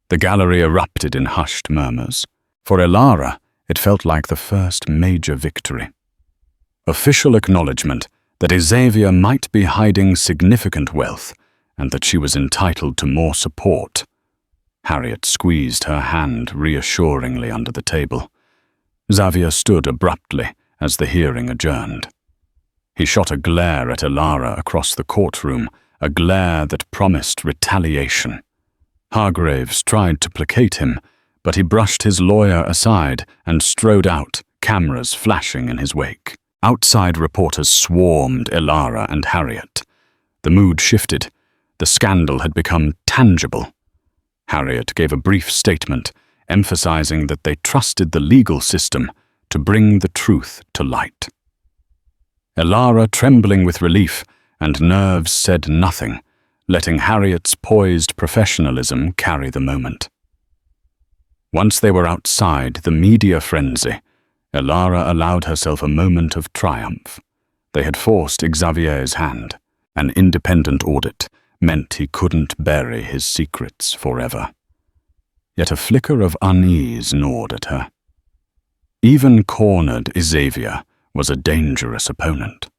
The gallery erupted in hushed murmurs. For Elara, It felt like the first major victory. Official acknowledgement that Xavier might be hiding significant wealth and that she was entitled to more support. Harriet squeezed her hand reassuringly under the table. Xavier stood abruptly as the hearing adjourned. He shot a glare at Elara across the courtroom, a glare that promised retaliation. Hargraves tried to placate him, but he brushed his lawyer aside and strode out, cameras flashing in his wake. Outside reporters swarmed Elara and Harriet. The mood shifted. The scandal had become tangible. Harriet gave a brief statement, emphasizing that they trusted the legal system to bring the truth to light. Elara, trembling with relief and nerves, said nothing, letting Harriet's poised professionalism carry the moment. Once they were outside the media frenzy, Elara allowed herself a moment of triumph. They had forced Xavier's hand. An independent audit meant he couldn't bury his secrets forever. Yet a flicker of unease gnawed at her. Even cornered Xavier was a dangerous opponent.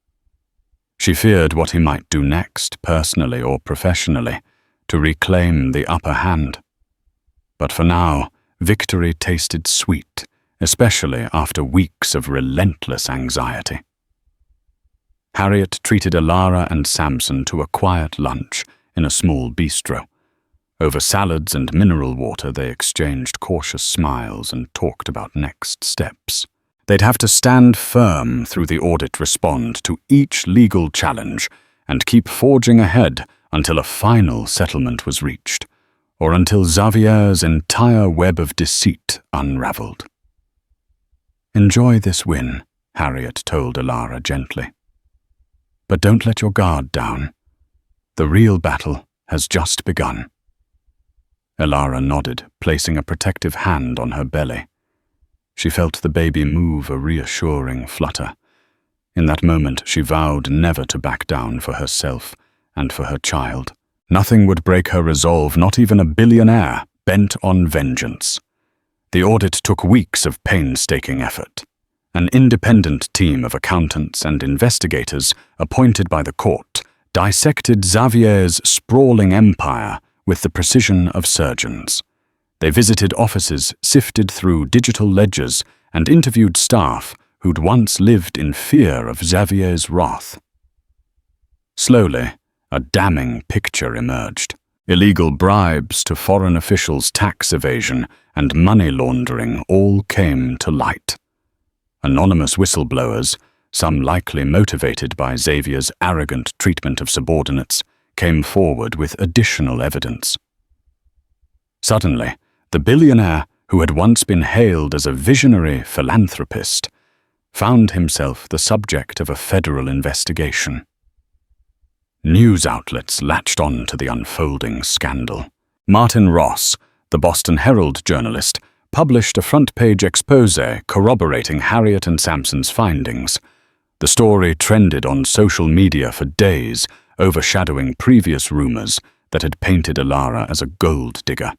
She feared what he might do next, personally or professionally, to reclaim the upper hand. But for now, victory tasted sweet, especially after weeks of relentless anxiety. Harriet treated Elara and Samson to a quiet lunch in a small bistro. Over salads and mineral water, they exchanged cautious smiles and talked about next steps. They'd have to stand firm through the audit, respond to each legal challenge, and keep forging ahead until a final settlement was reached, or until Xavier's entire web of deceit unraveled. "Enjoy this win," Harriet told Elara gently. "But don't let your guard down. The real battle has just begun." Elara nodded, placing a protective hand on her belly. She felt the baby move a reassuring flutter. In that moment, she vowed never to back down for herself and for her child. Nothing would break her resolve, not even a billionaire bent on vengeance. The audit took weeks of painstaking effort. An independent team of accountants and investigators appointed by the court dissected Xavier's sprawling empire with the precision of surgeons. They visited offices, sifted through digital ledgers, and interviewed staff who'd once lived in fear of Xavier's wrath. Slowly, a damning picture emerged. Illegal bribes to foreign officials, tax evasion, and money laundering all came to light. Anonymous whistleblowers, some likely motivated by Xavier's arrogant treatment of subordinates, came forward with additional evidence. Suddenly, the billionaire, who had once been hailed as a visionary philanthropist, found himself the subject of a federal investigation. News outlets latched on to the unfolding scandal. Martin Ross, the Boston Herald journalist, published a front-page expose corroborating Harriet and Samson's findings. The story trended on social media for days, overshadowing previous rumors that had painted Elara as a gold digger.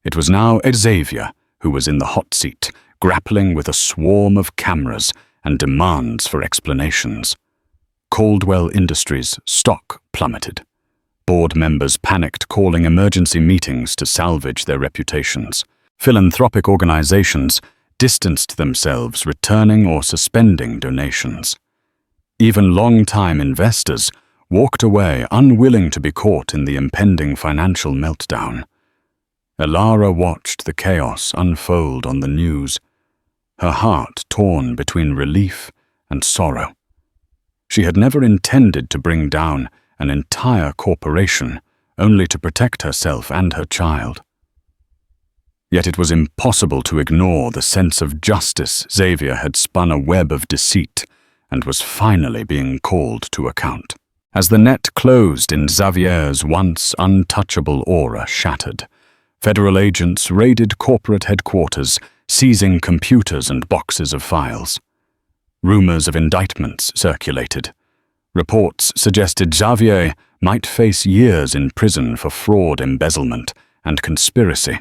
It was now Xavier who was in the hot seat, grappling with a swarm of cameras and demands for explanations. Caldwell Industries' stock plummeted. Board members panicked, calling emergency meetings to salvage their reputations. Philanthropic organizations distanced themselves, returning or suspending donations. Even long-time investors walked away, unwilling to be caught in the impending financial meltdown. Elara watched the chaos unfold on the news, her heart torn between relief and sorrow. She had never intended to bring down an entire corporation, only to protect herself and her child. Yet it was impossible to ignore the sense of justice. Xavier had spun a web of deceit and was finally being called to account. As the net closed in Xavier's once untouchable aura shattered, federal agents raided corporate headquarters, seizing computers and boxes of files. Rumors of indictments circulated. Reports suggested Xavier might face years in prison for fraud, embezzlement, and conspiracy.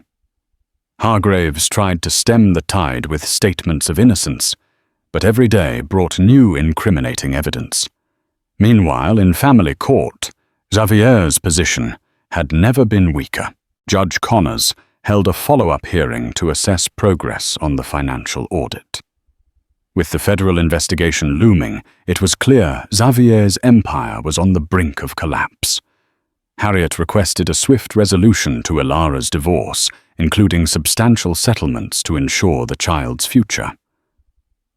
Hargraves tried to stem the tide with statements of innocence, but every day brought new incriminating evidence. Meanwhile, in family court, Xavier's position had never been weaker. Judge Connors held a follow-up hearing to assess progress on the financial audit. With the federal investigation looming, it was clear Xavier's empire was on the brink of collapse. Harriet requested a swift resolution to Ilara's divorce, including substantial settlements to ensure the child's future.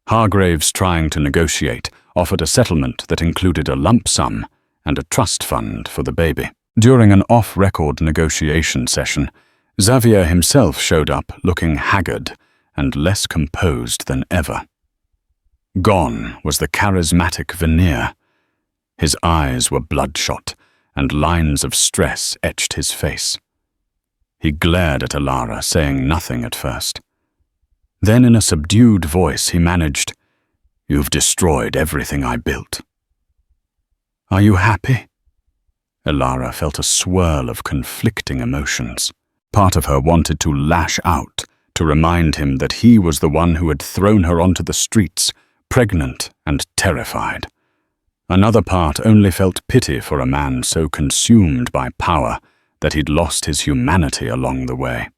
Hargraves, trying to negotiate, offered a settlement that included a lump sum and a trust fund for the baby. During an off-record negotiation session, Xavier himself showed up looking haggard and less composed than ever. Gone was the charismatic veneer. His eyes were bloodshot, and lines of stress etched his face. He glared at Ilara, saying nothing at first. Then in a subdued voice he managed, "You've destroyed everything I built." "Are you happy?" Ilara felt a swirl of conflicting emotions. Part of her wanted to lash out, to remind him that he was the one who had thrown her onto the streets, pregnant and terrified. Another part only felt pity for a man so consumed by power that he'd lost his humanity along the way.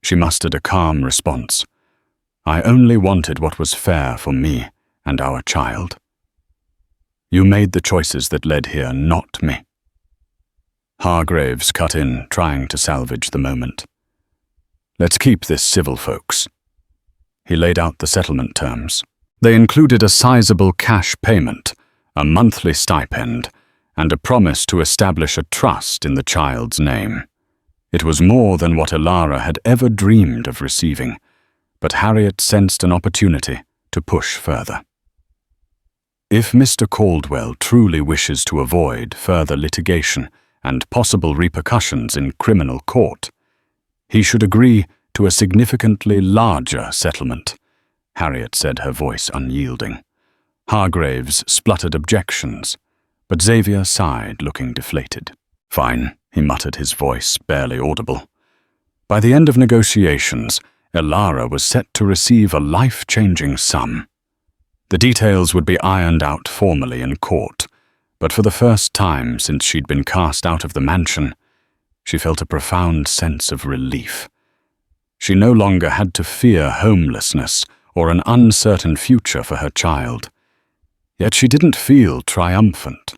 She mustered a calm response. "I only wanted what was fair for me and our child. You made the choices that led here, not me." Hargraves cut in, trying to salvage the moment. "Let's keep this civil, folks." He laid out the settlement terms. They included a sizable cash payment, a monthly stipend, and a promise to establish a trust in the child's name. It was more than what Ilara had ever dreamed of receiving, but Harriet sensed an opportunity to push further. If Mr. Caldwell truly wishes to avoid further litigation and possible repercussions in criminal court, he should agree to a significantly larger settlement, Harriet said, her voice unyielding. Hargraves spluttered objections, but Xavier sighed, looking deflated. "Fine," he muttered, his voice barely audible. By the end of negotiations, Ilara was set to receive a life-changing sum. The details would be ironed out formally in court, but for the first time since she'd been cast out of the mansion, she felt a profound sense of relief. She no longer had to fear homelessness or an uncertain future for her child. Yet she didn't feel triumphant.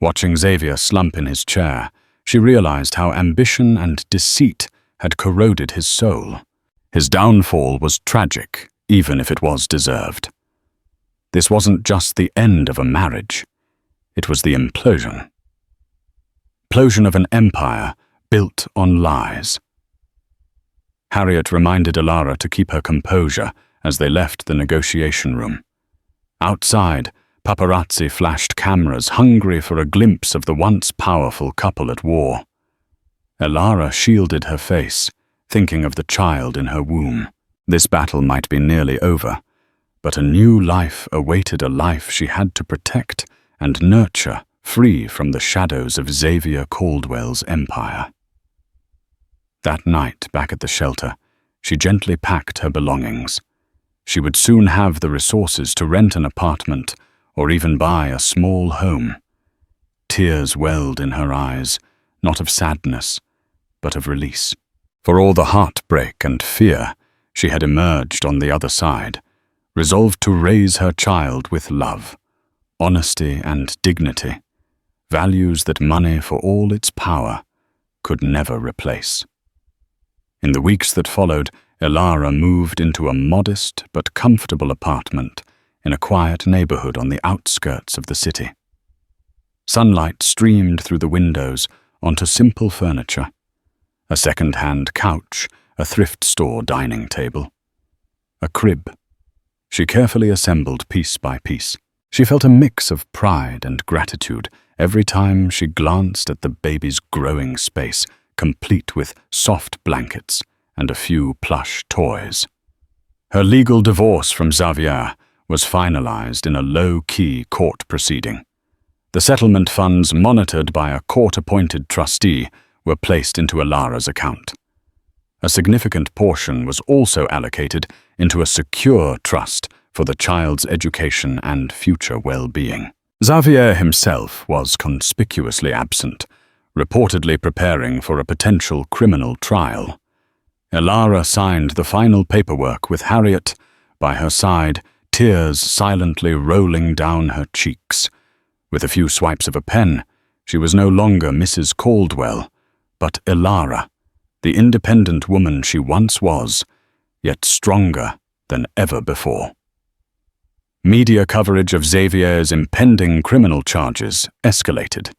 Watching Xavier slump in his chair, she realized how ambition and deceit had corroded his soul. His downfall was tragic, even if it was deserved. This wasn't just the end of a marriage. It was the implosion. Implosion of an empire built on lies. Harriet reminded Ilara to keep her composure as they left the negotiation room. Outside, paparazzi flashed cameras, hungry for a glimpse of the once powerful couple at war. Ilara shielded her face, thinking of the child in her womb. This battle might be nearly over, but a new life awaited, a life she had to protect and nurture, free from the shadows of Xavier Caldwell's empire. That night, back at the shelter, she gently packed her belongings. She would soon have the resources to rent an apartment or even buy a small home. Tears welled in her eyes, not of sadness, but of release. For all the heartbreak and fear, she had emerged on the other side, resolved to raise her child with love, honesty and dignity, values that money, for all its power, could never replace. In the weeks that followed, Ilara moved into a modest but comfortable apartment in a quiet neighborhood on the outskirts of the city. Sunlight streamed through the windows onto simple furniture, a second-hand couch, a thrift store dining table, a crib. She carefully assembled piece by piece. She felt a mix of pride and gratitude every time she glanced at the baby's growing space, complete with soft blankets and a few plush toys. Her legal divorce from Xavier was finalized in a low-key court proceeding. The settlement funds, monitored by a court-appointed trustee, were placed into Ilara's account. A significant portion was also allocated into a secure trust for the child's education and future well-being. Xavier himself was conspicuously absent, reportedly preparing for a potential criminal trial. Elara signed the final paperwork with Harriet by her side, tears silently rolling down her cheeks. With a few swipes of a pen, she was no longer Mrs. Caldwell, but Elara, the independent woman she once was, yet stronger than ever before. Media coverage of Xavier's impending criminal charges escalated.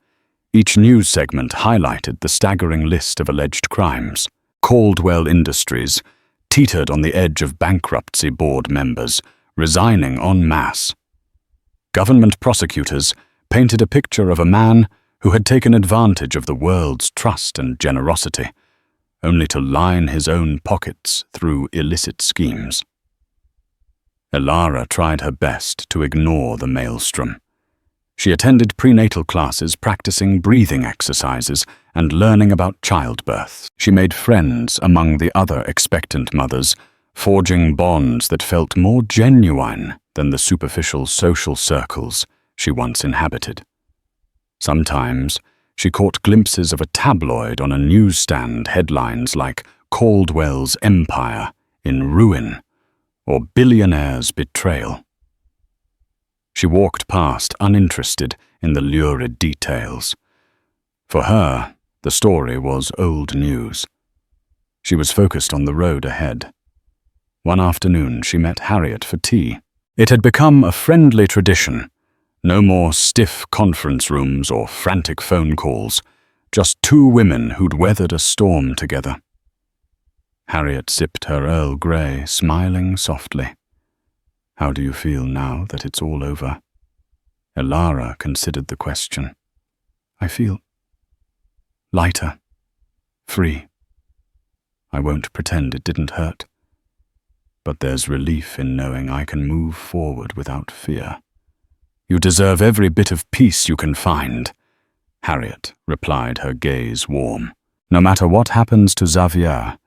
Each news segment highlighted the staggering list of alleged crimes. Caldwell Industries teetered on the edge of bankruptcy, board members resigning en masse. Government prosecutors painted a picture of a man who had taken advantage of the world's trust and generosity, only to line his own pockets through illicit schemes. Elara tried her best to ignore the maelstrom. She attended prenatal classes, practicing breathing exercises and learning about childbirth. She made friends among the other expectant mothers, forging bonds that felt more genuine than the superficial social circles she once inhabited. Sometimes, she caught glimpses of a tabloid on a newsstand, headlines like "Caldwell's Empire in Ruin" or "Billionaire's Betrayal." She walked past, uninterested in the lurid details. For her, the story was old news. She was focused on the road ahead. One afternoon, she met Harriet for tea. It had become a friendly tradition. No more stiff conference rooms or frantic phone calls, just two women who'd weathered a storm together. Harriet sipped her Earl Grey, smiling softly. "How do you feel now that it's all over?" Elara considered the question. "I feel lighter, free. I won't pretend it didn't hurt. But there's relief in knowing I can move forward without fear." "You deserve every bit of peace you can find," Harriet replied, her gaze warm. "No matter what happens to Xavier,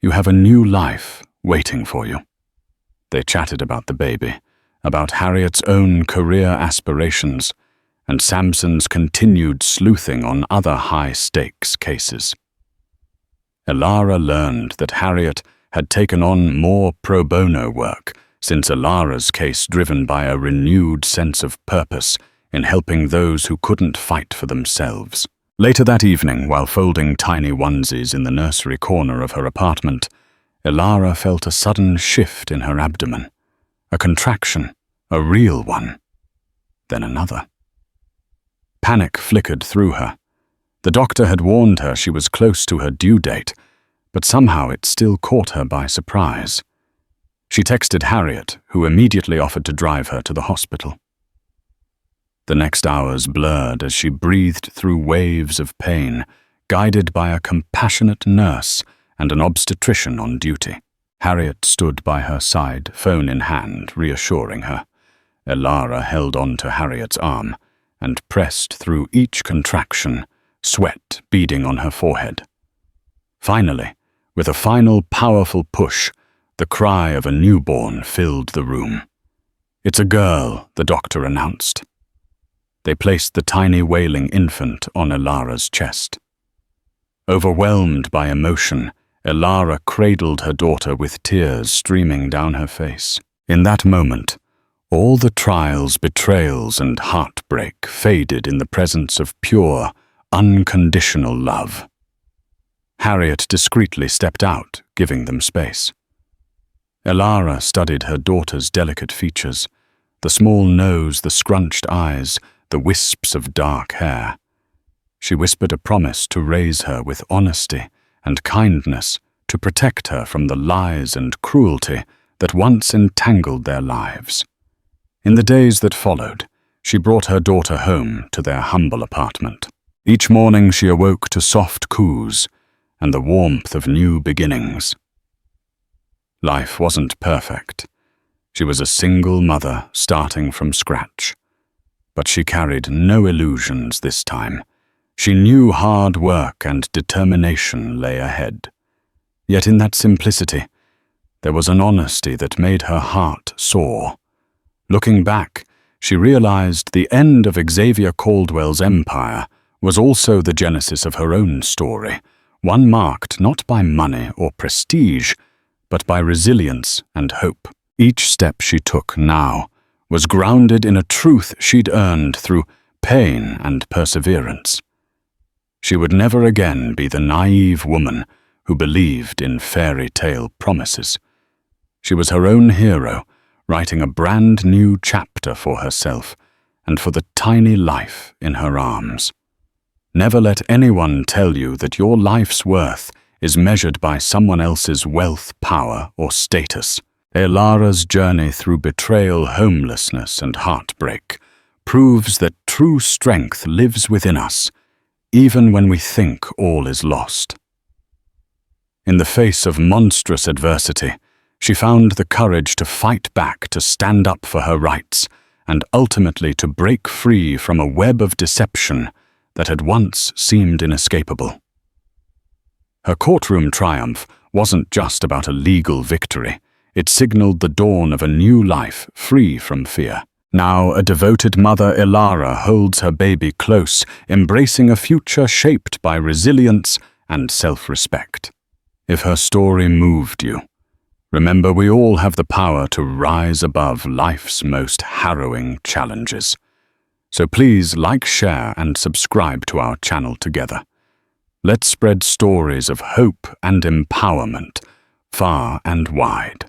you have a new life waiting for you." They chatted about the baby, about Harriet's own career aspirations, and Sampson's continued sleuthing on other high-stakes cases. Elara learned that Harriet had taken on more pro bono work since Elara's case, driven by a renewed sense of purpose in helping those who couldn't fight for themselves. Later that evening, while folding tiny onesies in the nursery corner of her apartment, Elara felt a sudden shift in her abdomen. A contraction, a real one. Then another. Panic flickered through her. The doctor had warned her she was close to her due date, but somehow it still caught her by surprise. She texted Harriet, who immediately offered to drive her to the hospital. The next hours blurred as she breathed through waves of pain, guided by a compassionate nurse and an obstetrician on duty. Harriet stood by her side, phone in hand, reassuring her. Elara held on to Harriet's arm and pressed through each contraction, sweat beading on her forehead. Finally, with a final powerful push, the cry of a newborn filled the room. "It's a girl," the doctor announced. They placed the tiny wailing infant on Elara's chest. Overwhelmed by emotion, Elara cradled her daughter with tears streaming down her face. In that moment, all the trials, betrayals, and heartbreak faded in the presence of pure, unconditional love. Harriet discreetly stepped out, giving them space. Elara studied her daughter's delicate features, the small nose, the scrunched eyes, the wisps of dark hair. She whispered a promise to raise her with honesty and kindness, to protect her from the lies and cruelty that once entangled their lives. In the days that followed, she brought her daughter home to their humble apartment. Each morning she awoke to soft coos and the warmth of new beginnings. Life wasn't perfect. She was a single mother starting from scratch. But she carried no illusions this time. She knew hard work and determination lay ahead. Yet in that simplicity, there was an honesty that made her heart soar. Looking back, she realized the end of Xavier Caldwell's empire was also the genesis of her own story, one marked not by money or prestige, but by resilience and hope. Each step she took now was grounded in a truth she'd earned through pain and perseverance. She would never again be the naive woman who believed in fairy tale promises. She was her own hero, writing a brand new chapter for herself and for the tiny life in her arms. Never let anyone tell you that your life's worth is measured by someone else's wealth, power, or status. Elara's journey through betrayal, homelessness, and heartbreak proves that true strength lives within us, even when we think all is lost. In the face of monstrous adversity, she found the courage to fight back, to stand up for her rights, and ultimately to break free from a web of deception that had once seemed inescapable. Her courtroom triumph wasn't just about a legal victory. It signaled the dawn of a new life free from fear. Now a devoted mother, Elara, holds her baby close, embracing a future shaped by resilience and self-respect. If her story moved you, remember we all have the power to rise above life's most harrowing challenges. So please like, share, and subscribe to our channel together. Let's spread stories of hope and empowerment far and wide.